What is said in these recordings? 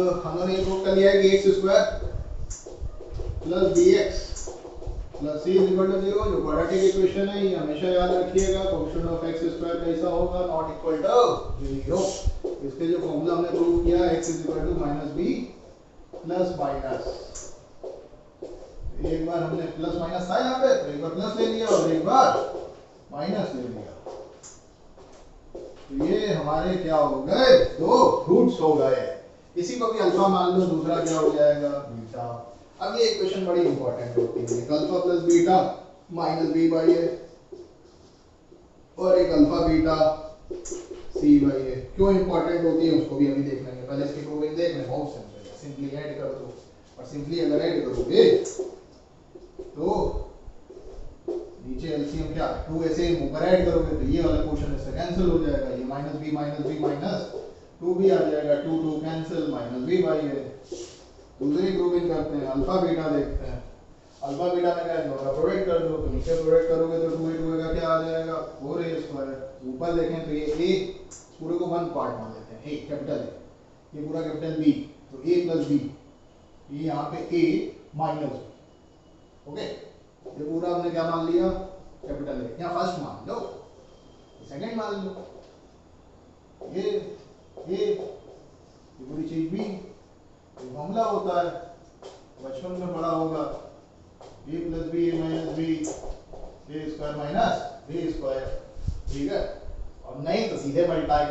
हम लोगों ने ये प्रूव कर लिया है कि x square plus b x plus c is equal to 0। जो क्वाड्रेटिक इक्वेशन है ये हमेशा याद रखिएगा, कोएफिशिएंट ऑफ एक्स स्क्वायर कैसा होगा, नॉट इक्वल टू 0। इसके जो फॉर्मूला हमने प्रूव किया x is equal to minus b plus minus, एक बार हमने प्लस माइनस था यहाँ पे, तो एक बार प्लस ले लिया और एक बार माइनस ले लिया, तो ये हमारे क्या हो गए, दो रूट्स हो गए। इसी को भी अल्फा मान लो, दूसरा क्या हो जाएगा बीटा। अब ये इक्वेशन बड़ी इंपॉर्टेंट होती है, एक alpha plus beta minus B by A और एक alpha beta C by A. क्यों इंपॉर्टेंट होती है उसको भी अभी देख लेंगे, पहले इसकी प्रूविंग देख लें। बहुत सिंपल है, सिंपली ऐड कर दो और सिंपली अगर ऐड करोगे तो नीचे एलसीएम क्या 2 ऐसे ऊपर ऐड करोगे तो ये वाला क्वेश्चन इससे कैंसिल हो जाएगा, ये माइनस बी माइनस 2 भी आ जाएगा, 2 कैंसिल माइनस बी बाई ए। दूसरी प्रूविंग करते हैं, अल्फा बीटा देखते हैं। अल्फा बीटा में क्या है, दोनों का प्रोडक्ट कर दो, तो नीचे प्रोडक्ट करोगे तो 2a का क्या आ जाएगा 4a स्क्वायर। ऊपर देखें तो ये a पूरे को वन पार्ट मान लेते हैं, a कैपिटल A, ये पूरा कैपिटल B, तो a प्लस b, ये यहाँ पे a माइनस b। ओके, ये पूरा हमने क्या मान लिया कैपिटल A, यहाँ फर्स्ट मान लो, सेकंड मान लो, ये पूरी चीज B, फॉर्मूला होता है बचपन में पढ़ा होगा, a plus b a minus b a square minus b square. ठीक है, और नहीं तो सीधे मल्टीप्लाई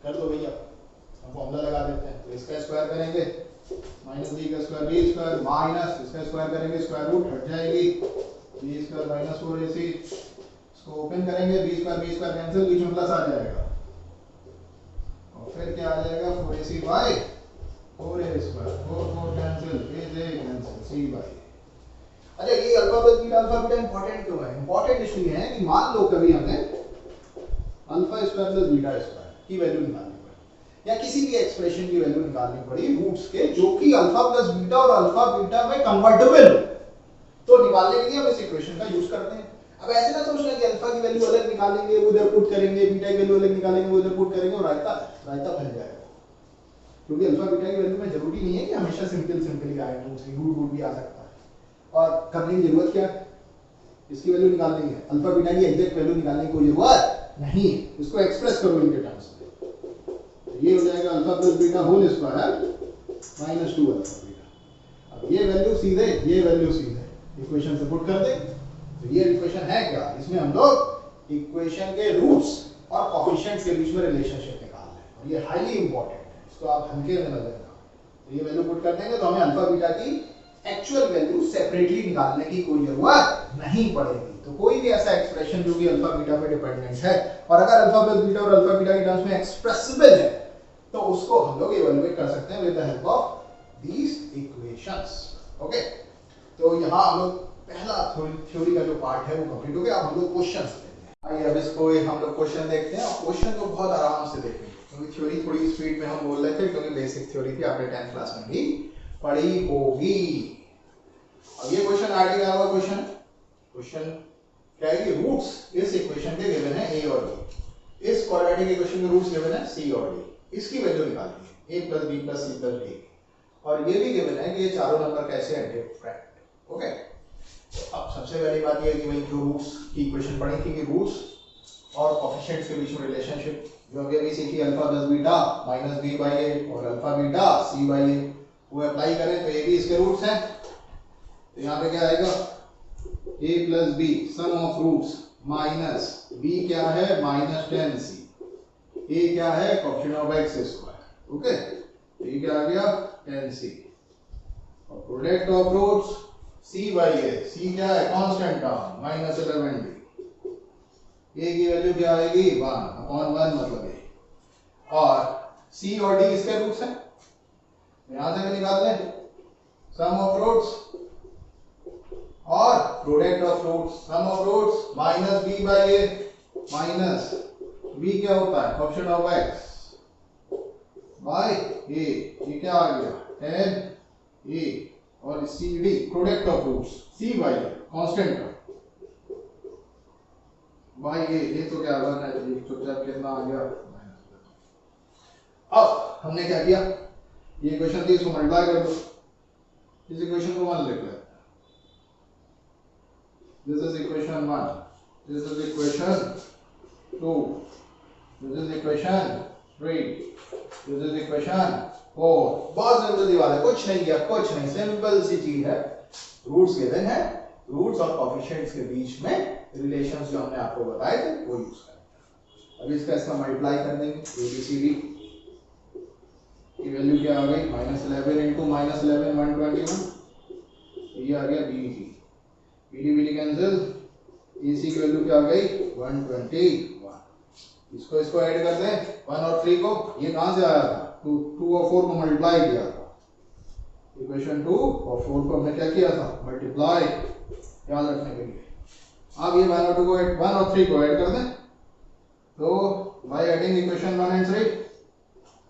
कर दो भैया, हम फॉर्मूला लगा देते हैं। तो इसका स्क्वायर करेंगे माइनस बी का स्क्वायर बी स्क्वायर माइनस इसका स्क्वायर करेंगे स्क्वायर रूट हट जाएगी बी स्क्वायर माइनस 4ac, इसको ओपन करेंगे बी स्क्वायर कैंसिल, बीच में प्लस आ जाएगा और फिर क्या आ जाएगा 4ac by 4a square, 4 cancel, a cancel, c by. अच्छा, ये अल्फा बीटा इंपॉर्टेंट क्यों है? इंपॉर्टेंट इसलिए है कि मान लो कभी हमें alpha square plus beta square की वैल्यू निकालनी पड़ी या किसी भी एक्सप्रेशन की वैल्यू निकालनी पड़ी रूट्स के, जो कि अल्फा प्लस बीटा और अल्फा बीटा में कन्वर्टेबल हो, तो निकालने के लिए हम इस इक्वेशन का यूज करते हैं। अब ऐसे ना सोचना कि अल्फा की वैल्यू अलग निकालेंगे वो इधर पुट करेंगे, बीटा की वैल्यू अलग निकालेंगे वो इधर पुट करेंगे और रायता बन जाएगा। क्योंकि अल्फा बीटा की वैल्यू में जरूरी नहीं है कि हमेशा सिंपल ही आए, रूट भी आ सकता है। और करने की जरूरत क्या है, इसकी वैल्यू निकालनी है, अल्फा बीटा की एग्जैक्ट वैल्यू निकालने की कोई जरूरत नहीं है, इसको एक्सप्रेस करो इनके टर्म्स में। तो ये हो जाएगा alpha plus beta whole square minus 2 alpha beta. अब ये वैल्यू सीधे इक्वेशन से पुट कर दें, तो ये इक्वेशन है क्या, इसमें हम लोग इक्वेशन के रूट्स और कोएफिशिएंट्स के बीच में रिलेशनशिप निकाल रहे हैं, और ये हाईली इंपॉर्टेंट है, इसको आप हल्के में न लेना। तो ये वैल्यू पुट कर देंगे तो हमें अल्फा बीटा की एक्चुअल वैल्यू सेपरेटली निकालने की कोई जरूरत नहीं पड़ेगी। तो कोई भी ऐसा एक्सप्रेशन जो कि अल्फा बीटा पे डिपेंडेंट है और अगर अल्फा प्लस बीटा और अल्फा बीटा के टर्म्स में एक्सप्रेसिबल है तो उसको हम लोग इवैल्यूएट कर सकते हैं with the help of these equations. Okay, तो यहाँ हम लोग पहला थ्योरी का जो पार्ट है वो कंप्लीट हो गया। अब हम लोग क्वेश्चंस लेते हैं। आइए अब इसको हम लोग क्वेश्चन देखते हैं, और क्वेश्चन को बहुत आराम से देखेंगे क्योंकि थ्योरी थोड़ी स्पीड में हम बोल रहे थे, क्योंकि बेसिक थ्योरी थी, आपने 10th क्लास में भी पढ़ी होगी। अब ये क्वेश्चन आगे क्या होगा, क्वेश्चन क्या है कि रूट्स इस इक्वेशन के गिवन है a और b, इस क्वाड्रेटिक इक्वेशन के रूट्स गिवन है c और d, इसकी वैल्यू निकालनी है a plus b plus c plus d, और ये भी गिवन है कि ये चारों नंबर कैसे हैं डिफरेंट। ओके, अब सबसे पहली बात ये है कि भाई जो रूट्स की इक्वेशन पढ़ी थी कि रूट्स और कोएफिशिएंट्स के बीच में रिलेशनशिप जो अभी सीखी, alpha plus beta minus b by a और alpha beta c by a, वो अप्लाई करें तो ये भी इसके रूट्स हैं। तो यहाँ पे क्या आएगा a plus b sum of roots minus b क्या है माइनस 10c, a क्या है coefficient of x square. Okay, तो ये क्या आ गया 10c और product of roots c by a, c क्या है constant term minus 11d, a की वैल्यू क्या आएगी 1/1 मतलब a, और c और d इसके रूट्स हैं। यहां से निकाल लें सम ऑफ रूट्स और product of roots, sum of roots minus b by a minus b क्या होता है coefficient of x by a, ये क्या आ गया 10a, और cd product of roots c by a constant term by a, ये तो क्या होगा चुपचाप कितना आ गया। अब हमने क्या किया, ये इक्वेशन थी, इसको मल्टीप्लाई कर दो, इस इक्वेशन को 1 लिख लेते हैं। This is equation 1, this is equation 2, this is equation 3, this is equation 4। बहुत सिंपल सी बात है, कुछ नहीं किया, कुछ नहीं, सिंपल सी चीज है। रूट्स गिवन है, रूट्स और कोएफिशिएंट्स के बीच में रिलेशंस जो हमने आपको बताए थे वो यूज करेंगे। अब इसका मल्टीप्लाई कर देंगे, ABCD की वैल्यू क्या आ गई, -11 इंटू -11 121, ये आ गया BD, BD कैंसिल, AC की वैल्यू क्या आ गई 121। इसको ऐड कर दें 1 और 3 को, ये कहां से आया था, 2 और 4 को मल्टीप्लाई किया था, इक्वेशन 2 और 4 को हमने क्या किया था, मल्टीप्लाई, याद रखने के लिए। अब ये 1 और 2 को 1 और 3 को ऐड कर दें, तो बाय एडिंग इक्वेशन 1 एंड 3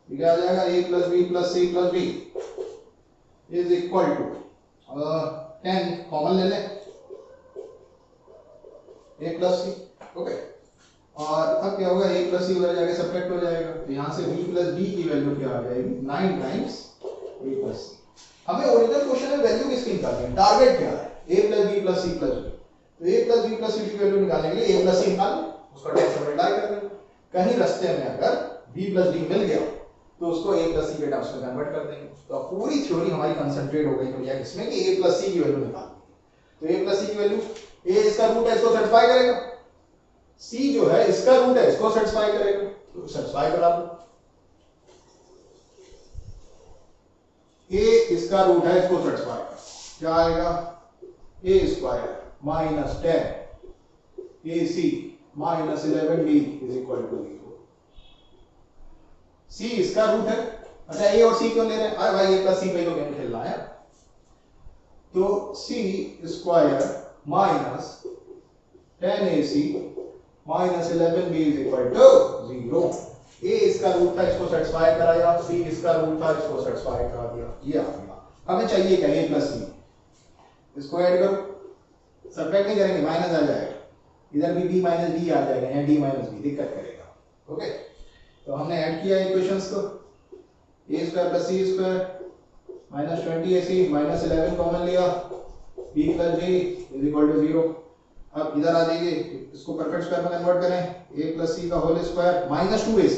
ये क्या आ जाएगा, a + b + c + d is equal to 10 common ले लें, a + c, ओके। और अब क्या होगा, a + c उधर जाके सब्ट्रैक्ट हो जाएगा, तो यहाँ से b + d की वैल्यू क्या आ जाएगी 9 टाइम्स a + c। हमें ओरिजिनल क्वेश्चन में वैल्यू किसकी निकालनी है, टारगेट क्या है, a + b + c + d, तो a + b + c की वैल्यू निकालने के लिए a + c निकाल, उसका 10 से मल्टीप्लाई कर देंगे। कहीं रास्ते में अगर b + d मिल गया तो उसको a + c के टर्म्स में कन्वर्ट कर देंगे। तो पूरी थ्योरी हमारी कंसंट्रेट हो गई भैया किसमें, कि a + c की वैल्यू निकालनी। तो a + c की वैल्यू, a इसका रूट है, इसको सेटिस्फाई करेगा, c जो है इसका रूट है, इसको सेटिस्फाई करेगा, तो सेटिस्फाई करा दो। a इसका रूट है, इसको सेटिस्फाई करो, क्या आएगा, a² - 10 ac - 11b = 0। c इसका रूट है, अच्छा a और c क्यों ले रहे हैं, अरे भाई a + c पे तो गेम खेलना है, तो c² - 10ac - 11b = 0। a इसका रूट था, इसको सेटिस्फाई कराया, c इसका रूट था, इसको सेटिस्फाई करा दिया, ये आ गया। हमें चाहिए क्या, a + c, इसको ऐड करो, सब्ट्रैक्ट नहीं करेंगे, माइनस आ जाएगा, इधर भी b - d आ जाएगा, यहाँ d - b दिक्कत करेगा, ओके। तो हमने ऐड किया इक्वेशंस को, a² + c² -20ac -11 कॉमन लिया, b + d = 0। अब इधर आ जाइए, इसको परफेक्ट स्क्वायर में कन्वर्ट करें, a + c का होल स्क्वायर -2ac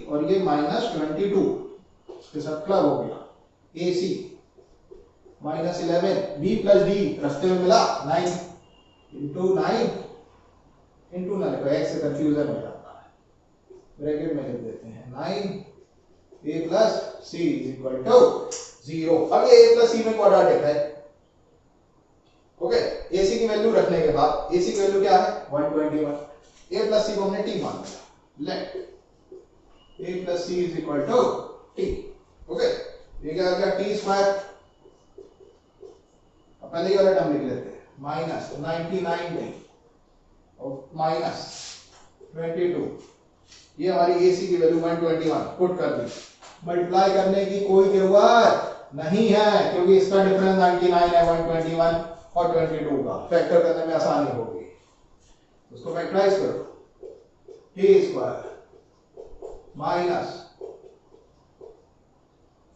और ये -22 इसके साथ क्लब हो गया, ac -11 b + d रास्ते में मिला 9 * 9 इंटू ना लिखो, x से कंफ्यूजन हो जाता है, ब्रैकेट में लिख देते हैं 9 a + c = 0। अब ये a + c में क्वाड्रेटिक है, ओके। ac की वैल्यू रखने के बाद, ac की वैल्यू क्या है 121, a + c को हमने t मान लिया, let a + c = t, okay. ये क्या आ गया t², अब पहले ये वाला टर्म लिख लेते हैं, -99t और -22, ये हमारी ac की वैल्यू 121 पुट कर दी। मल्टीप्लाई करने की कोई जरूरत नहीं है, क्योंकि इसका डिफरेंस 99 है 121 और 22 का, फैक्टर करने में आसानी होगी, उसको फैक्टराइज करो, t² माइनस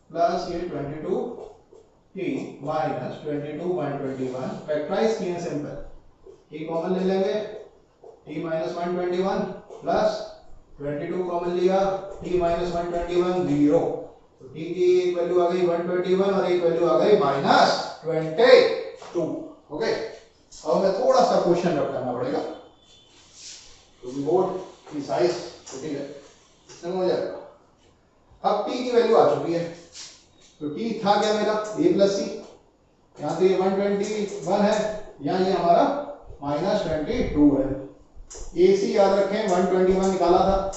प्लस ये 22t माइनस 22 121, फैक्टराइज किए सिंपल, t कॉमन ले लेंगे, t - 121 प्लस 22 कॉमन लिया, t - 121 0, तो t की एक वैल्यू आ गई 121 और एक वैल्यू आ गई -22, ओके। अब हमें थोड़ा सा क्वेश्चन रख करना पड़ेगा, क्योंकि बोर्ड की साइज छोटी है, इसमें हो जाएगा। अब t की वैल्यू आ चुकी है, तो t था क्या मेरा a + c, यहाँ से 121 है, यहाँ ये हमारा -22 है, ac याद रखें 121 निकाला था,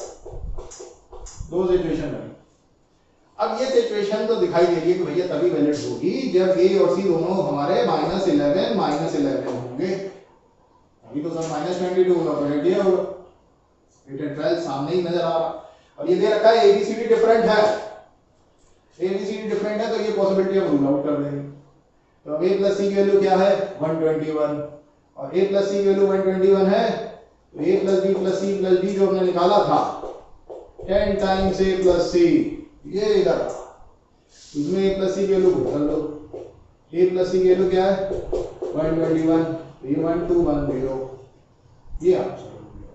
दो सिचुएशन बनी। अब ये सिचुएशन तो दिखाई दे रही है कि भैया तभी वैलिड होगी जब a और c दोनों हमारे -11 होंगे, अभी तो सब -22 होगा, तो ये होगा 8 और 12 सामने ही नजर आ रहा, और ये दे रखा है ABCD डिफरेंट है, ABCD डिफरेंट है, तो ये पॉसिबिलिटी हम रूल आउट कर देंगे। तो अब a + c की वैल्यू क्या है 121, और a + c की वैल्यू 121 है, तो a + b + c + d जो हमने निकाला था 10 टाइम्स a + c ये इधर इसमें a plus c value put कर लो। a प्लस सी वैल्यू क्या है 121 31210 ये आंसर हो गया।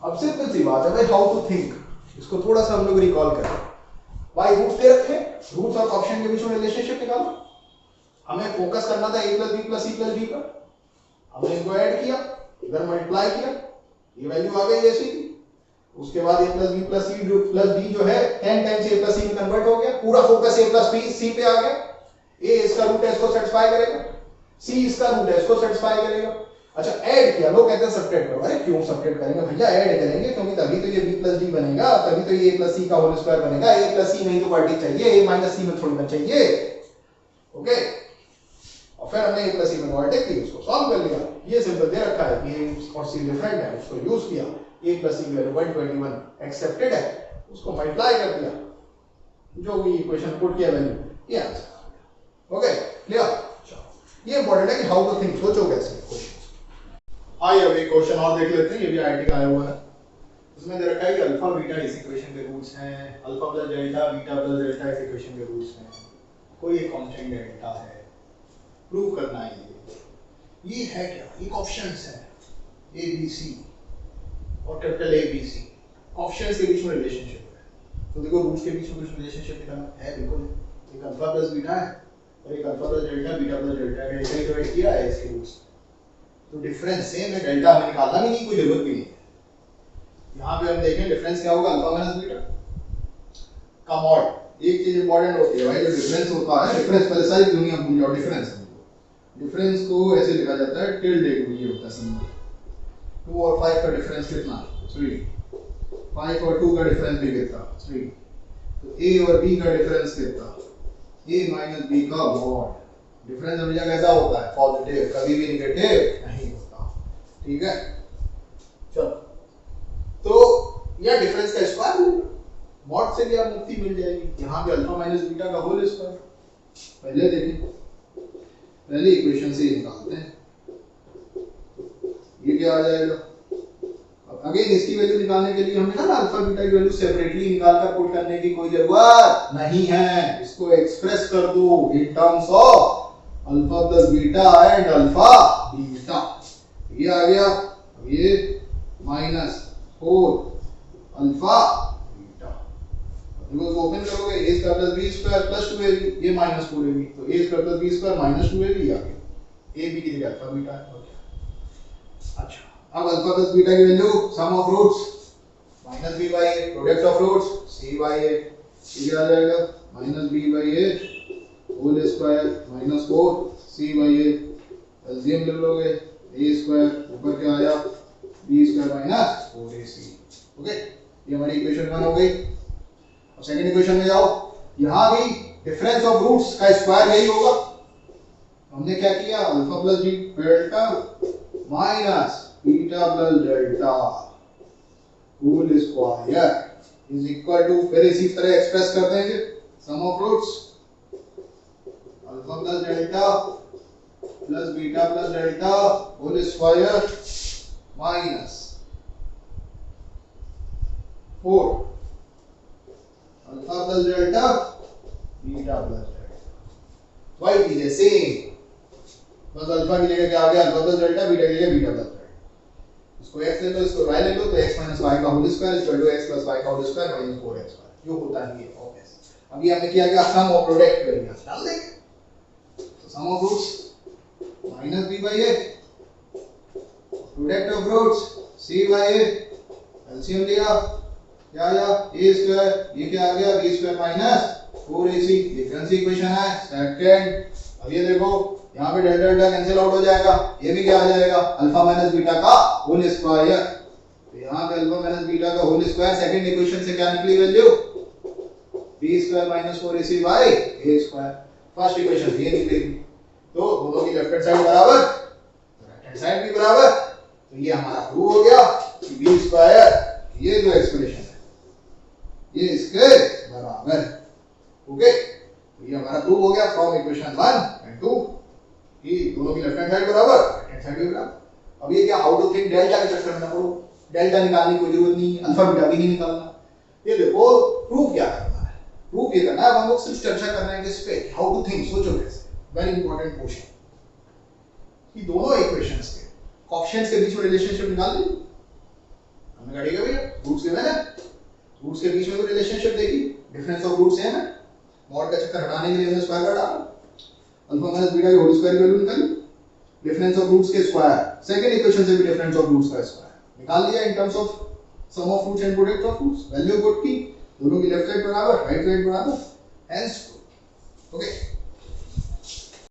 अब सिंपल सी बात है भाई हाउ टू थिंक, इसको थोड़ा सा हम लोग रिकॉल करें। भाई रूट दे रखे, रूट्स और ऑप्शन के बीच में रिलेशनशिप निकालो। हमें फोकस करना था a plus b plus c plus d पर, हमने इनको ऐड किया, इधर मल्टीप्लाई किया, ये वैल्यू आ गई ऐसी की। उसके बाद a plus b plus c plus d जो है 10 टाइम्स a प्लस सी में कन्वर्ट हो गया, पूरा focus a plus b c पे आ गया। a इसका रूट है, इसको सेटिस्फाई करेगा, c इसका रूट है, इसको सेटिस्फाई करेगा। अच्छा ऐड किया, लोग कहते हैं सब्ट्रैक्ट करो। अरे क्यों सब्ट्रैक्ट करेंगे भैया, ऐड करेंगे क्योंकि तभी तो ये b प्लस d बनेगा, तभी तो ये a प्लस सी का होल स्क्वायर बनेगा। a प्लस सी नहीं तो क्वाड्रेटिक चाहिए, a माइनस सी में थोड़ी ना चाहिए। ओके, और फिर हमने a प्लस सी में क्वाड्रेटिक थी, उसको सॉल्व कर लिया। ये सिंपल दे रखा है कि a और c डिफरेंट है, उसको यूज किया। a प्लस सी की वैल्यू 121 एक्सेप्टेड है, उसको मल्टीप्लाई कर दिया, जो भी इक्वेशन पुट किया वैल्यू, ये आंसर आ गया। Okay clear? ये इंपॉर्टेंट है कि हाउ टू थिंक, सोचो कैसे क्वेश्चन। आइए अब एक क्वेश्चन और देख लेते हैं, ये भी आईआईटी का आया हुआ है। इसमें दे रखा है कि अल्फा बीटा इस इक्वेशन के रूट्स हैं, alpha plus delta beta plus delta इस इक्वेशन के रूट्स हैं, कोई एक कांस्टेंट डेल्टा है, प्रूव करना है। ये है क्या, एक ऑप्शंस है ए बी सी और capital A B C, options के बीच में रिलेशनशिप है। तो देखो रूट्स के बीच में कुछ रिलेशनशिप निकालना है, बिल्कुल एक अल्फा प्लस बीटा है और एक alpha plus delta beta plus delta है, डेल्टा डिवाइड किया है इसके रूट्स, तो डिफरेंस सेम है, डेल्टा हमें निकालना भी नहीं, कोई जरूरत भी नहीं है। यहाँ पे हम देखें डिफरेंस क्या होगा, अल्फा माइनस बीटा का मॉड। एक चीज इंपॉर्टेंट होती है भाई, जो डिफरेंस होता है, डिफरेंस पहले सारी दुनिया भूल जाओ, डिफरेंस को ऐसे लिखा जाता है टिल्डे को, ये होता है सिंबल। 2 और 5 का डिफरेंस कितना 3, 5 और 2 का डिफरेंस भी कितना 3, तो a और b का डिफरेंस कितना a माइनस b का मॉड। डिफरेंस हमेशा कैसा होता है, पॉजिटिव, कभी भी नेगेटिव नहीं होता। ठीक है, चलो तो यह डिफरेंस का स्क्वायर मॉड से भी आप मुक्ति मिल जाएगी। यहाँ पे अल्फा माइनस बीटा का होल स्क्वायर, पहले देखें, पहली इक्वेशन से निकालते हैं, ये क्या आ जाएगा। अब अगेन इसकी वैल्यू निकालने के लिए हमने कहा ना अल्फा बीटा की वैल्यू सेपरेटली निकाल कर पुट करने की कोई जरूरत नहीं है, इसको एक्सप्रेस कर दो in terms of alpha plus beta and alpha beta. ये आ गया, अब ये माइनस 4 अल्फा बीटा, देखो ओपन करोगे a square plus b square plus 2ab, ये माइनस 4ab, तो a square plus b square minus 2ab आ गया, ab की जगह अल्फा बीटा है। अच्छा अब अल्फा प्लस बीटा की value sum of roots minus b by a, product of roots c by a, ये आ जाएगा minus b by a whole square minus 4 c by a, LCM ले लोगे a स्क्वायर ऊपर क्या आया b square minus 4ac। Okay, ये हमारी इक्वेशन 1 हो गई। अब सेकंड इक्वेशन में जाओ, यहां भी डिफरेंस ऑफ रूट्स का स्क्वायर यही होगा। हमने क्या किया, alpha plus delta minus beta plus delta whole square is equal to, फिर इसी तरह एक्सप्रेस कर देंगे sum of roots alpha plus delta plus beta plus delta whole square minus 4 alpha plus delta beta plus delta, वही चीज है same, बस alpha की जगह क्या आ गया अल्फा प्लस डेल्टा, बीटा की जगह बीटा प्लस डेल्टा। इसको x ले लो, इसको y ले लो, तो x माइनस y का whole square equal to x plus y का whole square minus 4x square, जो होता है ये ऑफ s। अब ये हमने किया क्या, सम ऑफ प्रोडक्ट करेंगे, डाल देंगे, तो sum of roots minus b by a product of roots c by a, LCM लिया क्या आया a स्क्वायर, ये क्या आ गया b square minus 4ac, difference equation है सेकंड। अब ये देखो यहाँ पे डेल्टा डेल्टा कैंसिल आउट हो जाएगा, ये भी क्या आ जाएगा अल्फा माइनस बीटा का होल स्क्वायर, तो यहाँ पे अल्फा माइनस बीटा का होल स्क्वायर, सेकंड इक्वेशन से क्या निकली value b square minus 4ac by a square, first equation से ये निकलेगी। तो दोनों की लेफ्ट हैंड साइड बराबर, राइट हैंड साइड भी बराबर, तो ये हमारा प्रूव हो गया कि b स्क्वायर ये जो एक्सप्रेशन है ये इसके बराबर। ओके, तो ये हमारा प्रूव हो गया फ्रॉम इक्वेशन 1 एंड 2 कि दोनों की लेफ्ट हैंड साइड बराबर, राइट हैंड साइड भी बराबर। अब ये क्या, हाउ टू थिंक, डेल्टा के चक्कर में ना पड़ो, डेल्टा निकालने की कोई जरूरत नहीं है, अल्फा बीटा भी नहीं निकालना। ये देखो प्रूव क्या करना है, अब हम लोग सिर्फ चर्चा करना है किस पे, हाउ टू थिंक, सोचो कैसे, वेरी इंपॉर्टेंट क्वेश्चन कि दोनों इक्वेशंस के कोएफिशिएंट्स के बीच में रिलेशनशिप निकाल ली हमने, काटेगा भैया रूट्स के मैंने रूट्स के बीच में कोई रिलेशनशिप देखी, डिफरेंस ऑफ रूट सेम है, मॉड का चक्कर हटाने के लिए हमने स्क्वायर का डाला, अल्फा माइनस बीटा की होल स्क्वायर की वैल्यू निकाली, डिफरेंस ऑफ रूट्स के स्क्वायर, सेकंड इक्वेशन से भी डिफरेंस ऑफ रूट्स का स्क्वायर निकाल लिया in terms of sum of roots and product of roots, value put की, दोनों की लेफ्ट साइड बराबर राइट साइड बराबर, हेंस ओके।